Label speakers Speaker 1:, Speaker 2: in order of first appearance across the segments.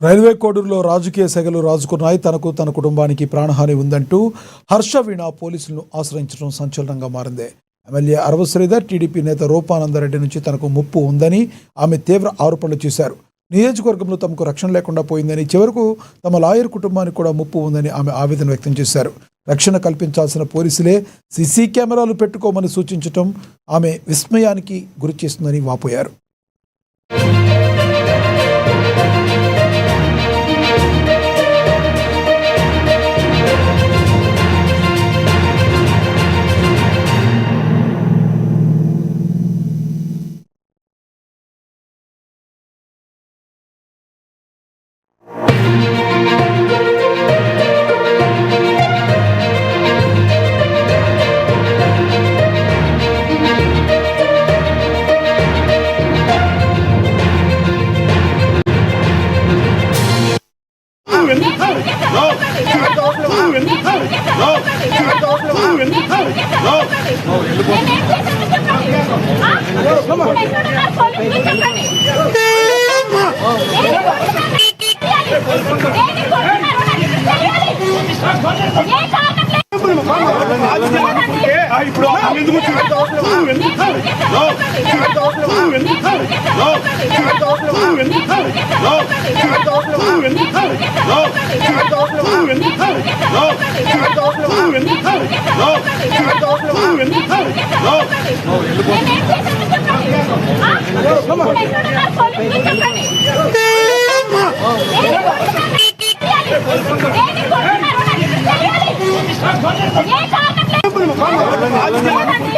Speaker 1: Railway కోడూరులో రాజకీయ సెగలు రాజుకున్నాయి. తనకు తన కుటుంబానికి ప్రాణహాని ఉందంటూ హర్షవీణ పోలీసులను ఆశ్రయించడం సంచలనంగా మారింది. ఎమ్మెల్యే అరవ శ్రీధర్, టీడీపీ నేత రూపానందరెడ్డి నుంచి తనకు ముప్పు ఉందని ఆమె తీవ్ర ఆరోపణలు చేశారు. నియోజకవర్గంలో తమకు రక్షణ లేకుండా పోయిందని, చివరకు తమ లాయర్ కుటుంబానికి కూడా ముప్పు ఉందని ఆమె ఆవేదన వ్యక్తం చేశారు. రక్షణ కల్పించాల్సిన పోలీసులే సీసీ కెమెరాలు పెట్టుకోమని సూచించడం ఆమె విస్మయానికి గురి చేస్తుందని వాపోయారు.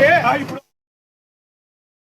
Speaker 2: ఏ